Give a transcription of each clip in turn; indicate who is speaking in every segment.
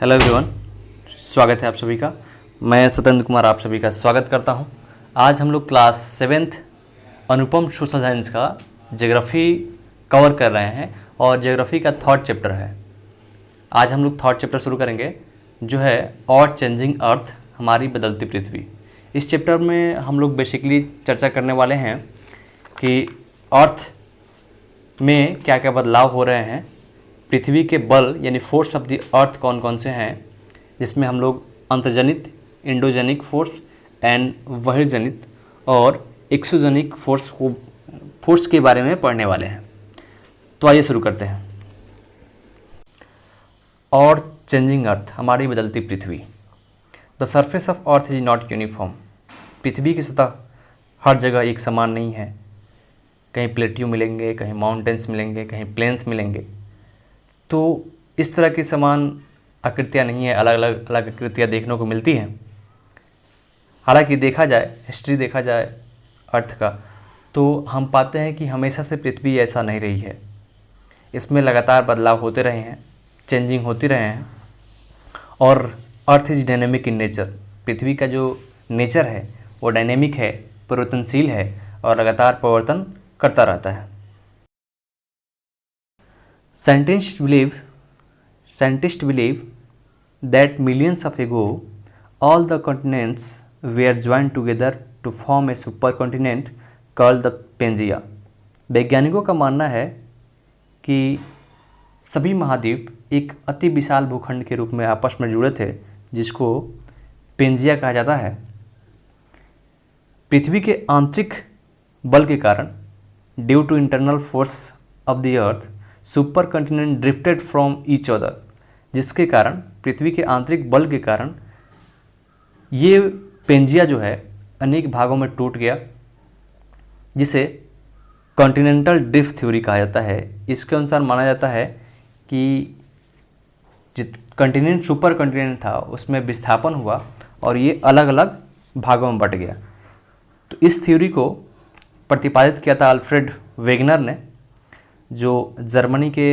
Speaker 1: Hello everyone, स्वागत है आप सभी का। मैं सत्येंद्र कुमार आप सभी का स्वागत करता हूं। आज हम लोग क्लास 7th अनुपम सोशल साइंस का ज्योग्राफी कवर कर रहे हैं और ज्योग्राफी का थर्ड चैप्टर है। आज हम लोग थर्ड चैप्टर शुरू करेंगे जो है और चेंजिंग अर्थ, हमारी बदलती पृथ्वी। इस चैप्टर में हम लोग बेसिकली चर्चा करने वाले हैं कि अर्थ में क्या क्या बदलाव हो रहे हैं, पृथ्वी के बल यानी फोर्स ऑफ द अर्थ कौन कौन से हैं, जिसमें हम लोग अंतर्जनित, इंडोजेनिक फोर्स एंड बहिर्जनित और एक्सोजेनिक फोर्स के बारे में पढ़ने वाले हैं। तो आइए शुरू करते हैं। और चेंजिंग अर्थ, हमारी बदलती पृथ्वी। The surface of earth is not uniform. पृथ्वी की सतह हर जगह एक समान नहीं है। कहीं प्लेट्यू मिलेंगे, कहीं माउंटेन्स मिलेंगे, कहीं प्लेन्स मिलेंगे। तो इस तरह की समान आकृतियाँ नहीं है, अलग अलग आकृतियाँ देखने को मिलती हैं। हालांकि देखा जाए, हिस्ट्री देखा जाए अर्थ का, तो हम पाते हैं कि हमेशा से पृथ्वी ऐसा नहीं रही है। इसमें लगातार बदलाव होते रहे हैं, चेंजिंग होती रहे हैं। और earth is dynamic in nature. पृथ्वी का जो नेचर है वो डायनेमिक है, परिवर्तनशील है और लगातार परिवर्तन करता रहता है। Scientists believe that millions of ago, all the continents were joined together to form a supercontinent called the Pangaea. वैज्ञानिकों का मानना है कि सभी महाद्वीप एक अति विशाल भूखंड के रूप में आपस में जुड़े थे, जिसको पेंजिया कहा जाता है। पृथ्वी के आंतरिक बल के कारण, due to internal force of the earth, super continent drifted from each other. जिसके कारण, पृथ्वी के आंतरिक बल के कारण ये पेंजिया जो है अनेक भागों में टूट गया, जिसे कॉन्टिनेंटल ड्रिफ्ट थ्योरी कहा जाता है। इसके अनुसार माना जाता है कि जो कंटिनेंट सुपर कंटिनेंट था उसमें विस्थापन हुआ और ये अलग अलग भागों में बट गया। तो इस थ्योरी को प्रतिपादित किया था अल्फ्रेड वेगनर ने, जो जर्मनी के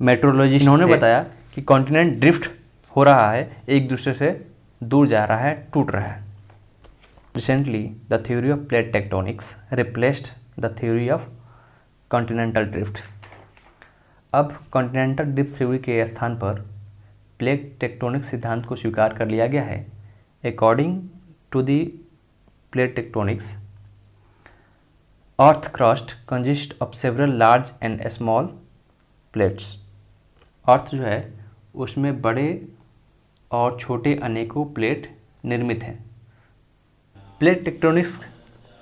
Speaker 1: मेट्रोलॉजिस्ट। इन्होंने बताया कि कॉन्टिनेंट ड्रिफ्ट हो रहा है, एक दूसरे से दूर जा रहा है, टूट रहा है। Recently the theory of plate tectonics replaced the theory of continental drift. अब कॉन्टिनेंटल ड्रिफ्ट थ्योरी के स्थान पर प्लेट टेक्टोनिक्स सिद्धांत को स्वीकार कर लिया गया है। According to the plate tectonics, earth crust consist of several large and small plates. Earth जो है उसमें बड़े और छोटे अनेकों प्लेट निर्मित हैं। प्लेट टेक्टोनिक्स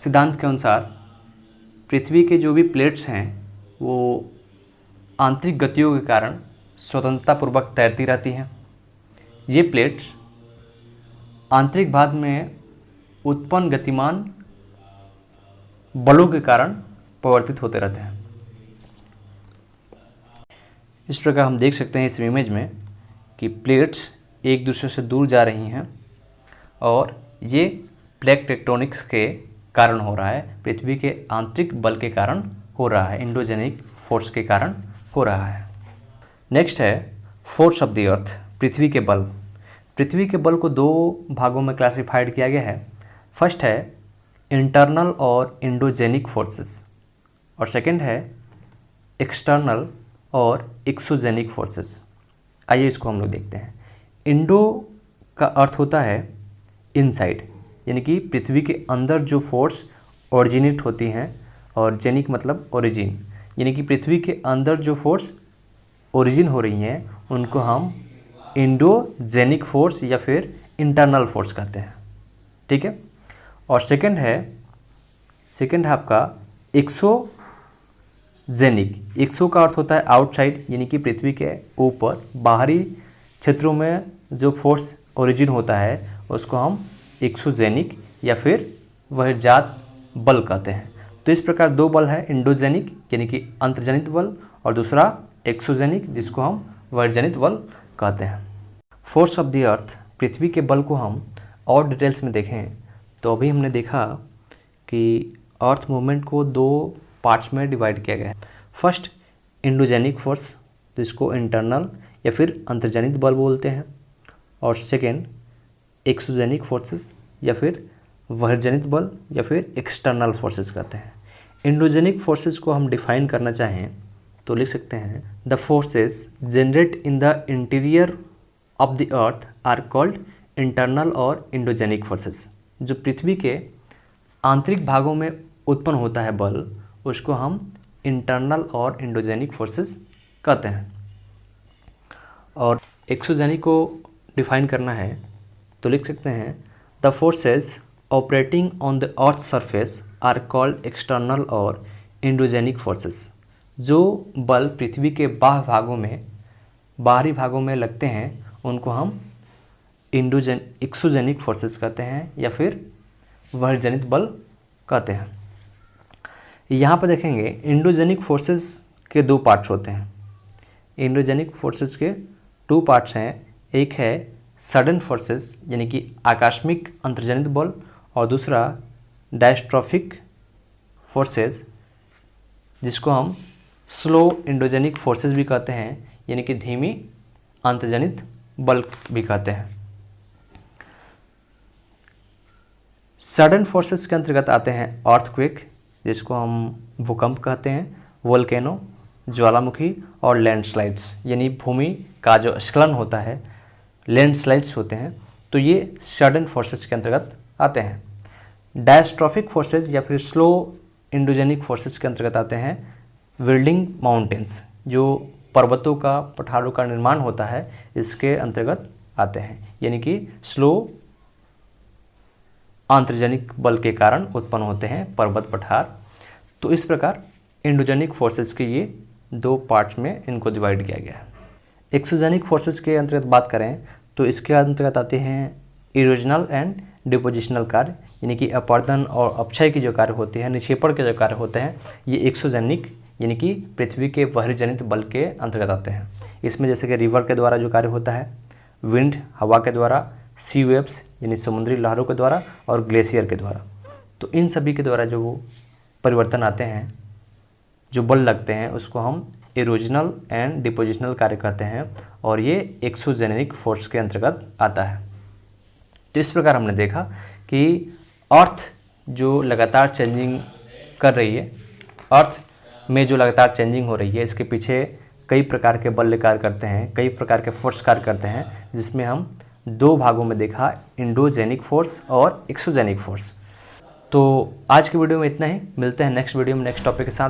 Speaker 1: सिद्धांत के अनुसार पृथ्वी के जो भी प्लेट्स हैं वो आंतरिक गतियों के कारण स्वतंत्रतापूर्वक तैरती रहती हैं। ये प्लेट्स आंतरिक भाग में उत्पन्न गतिमान बलों के कारण परिवर्तित होते रहते हैं। इस प्रकार हम देख सकते हैं इस इमेज में कि प्लेट्स एक दूसरे से दूर जा रही हैं और ये प्लेट टेक्टोनिक्स के कारण हो रहा है, पृथ्वी के आंतरिक बल के कारण हो रहा है, इंडोजेनिक फोर्स के कारण हो रहा है। नेक्स्ट है फोर्स ऑफ द अर्थ, पृथ्वी के बल। पृथ्वी के बल को दो भागों में क्लासिफाइड किया गया है। फर्स्ट है इंटरनल और इंडोजेनिक फोर्सेस और सेकंड है एक्सटर्नल और एक्सोजेनिक फोर्सेस। आइए इसको हम लोग देखते हैं। इंडो का अर्थ होता है इनसाइड, यानी कि पृथ्वी के अंदर जो फोर्स ओरिजिनेट होती हैं, और जेनिक मतलब ओरिजिन, यानी कि पृथ्वी के अंदर जो फोर्स ओरिजिन हो रही हैं उनको हम इंडोजेनिक फोर्स या फिर इंटरनल फोर्स कहते हैं। ठीक है। और सेकंड है आपका एक्सोजेनिक। एक्सो का अर्थ होता है आउटसाइड, यानी कि पृथ्वी के ऊपर बाहरी क्षेत्रों में जो फोर्स ओरिजिन होता है उसको हम एक्सोजेनिक या फिर बहिर्जात बल कहते हैं। तो इस प्रकार दो बल है, इंडोजेनिक यानी कि अंतर्जनित बल और दूसरा एक्सोजेनिक जिसको हम बहिर्जनित बल कहते हैं। फोर्स ऑफ द अर्थ, पृथ्वी के बल को हम और डिटेल्स में देखें तो अभी हमने देखा कि अर्थ मूवमेंट को दो पार्ट्स में डिवाइड किया गया है। फर्स्ट इंडोजेनिक फोर्स, जिसको इंटरनल या फिर अंतर्जनित बल बोलते हैं, और सेकेंड एक्सोजेनिक फोर्सेस या फिर बहिर्जनित बल या फिर एक्सटर्नल फोर्सेस कहते हैं। एंडोजेनिक फोर्सेस को हम डिफाइन करना चाहें तो लिख सकते हैं the forces generate in the interior of the earth are called internal और एंडोजेनिक फोर्सेस। जो पृथ्वी के आंतरिक भागों में उत्पन्न होता है बल, उसको हम इंटरनल और एंडोजेनिक फोर्सेस कहते हैं। और एक्सोजेनिक को डिफाइन करना है तो लिख सकते हैं the forces operating on the earth surface are called external और एंडोजेनिक फोर्सेस। जो बल पृथ्वी के बाहरी भागों में लगते हैं उनको हम एक्सोजेनिक फोर्सेस कहते हैं या फिर बहिर्जनित बल कहते हैं। यहाँ पर देखेंगे एंडोजेनिक फोर्सेस के दो पार्ट्स होते हैं। एंडोजेनिक फोर्सेस के टू पार्ट्स हैं, एक है सडन फोर्सेस यानी कि आकस्मिक अंतर्जनित बल, और दूसरा डायस्ट्रोफिक फोर्सेस जिसको हम स्लो एंडोजेनिक फोर्सेस भी कहते हैं, यानी कि धीमी अंतर्जनित बल भी कहते हैं। सडन फोर्सेस के अंतर्गत आते हैं अर्थक्वेक जिसको हम भूकंप कहते हैं, वोल्केनो ज्वालामुखी, और लैंडस्लाइड्स यानी भूमि का जो स्खलन होता है, लैंडस्लाइड्स होते हैं, तो ये सडन फोर्सेस के अंतर्गत आते हैं। डायस्ट्रोफिक फोर्सेस या फिर स्लो एंडोजेनिक फोर्सेस के अंतर्गत आते हैं विल्डिंग माउंटेन्स, जो पर्वतों का पठारों का निर्माण होता है, इसके अंतर्गत आते हैं, यानी कि स्लो आंतर्जनिक बल के कारण उत्पन्न होते हैं पर्वत पठार। तो इस प्रकार एंडोजेनिक फोर्सेस के ये दो पार्ट्स में इनको डिवाइड किया गया है। एक्सोजेनिक फोर्सेस के अंतर्गत बात करें तो इसके अंतर्गत आते हैं इरोजनल एंड डिपोजिशनल कार्य, यानी कि अपर्दन और अपक्षय की जो कार्य होते हैं, निक्षेपण के जो कार्य होते हैं, ये एक्सोजेनिक यानी कि पृथ्वी के बहिर्जनित बल के अंतर्गत आते हैं। इसमें जैसे कि रिवर के द्वारा जो कार्य होता है, विंड हवा के द्वारा, सी वेव्स यानी समुद्री लहरों के द्वारा, और ग्लेशियर के द्वारा। तो इन सभी के द्वारा जो परिवर्तन आते हैं, जो बल लगते हैं, उसको हम इरोजनल एंड डिपोजिशनल कार्य कहते हैं, और ये एक्सोजेनिक फोर्स के अंतर्गत आता है। तो इस प्रकार हमने देखा कि अर्थ जो लगातार चेंजिंग कर रही है, अर्थ में जो लगातार चेंजिंग हो रही है, इसके पीछे कई प्रकार के बल कार्य करते हैं, कई प्रकार के फोर्स कार्य करते हैं, जिसमें हम दो भागों में देखा, एंडोजेनिक फोर्स और एक्सोजेनिक फोर्स। तो आज की वीडियो में इतना ही, मिलते हैं नेक्स्ट वीडियो में नेक्स्ट टॉपिक के साथ।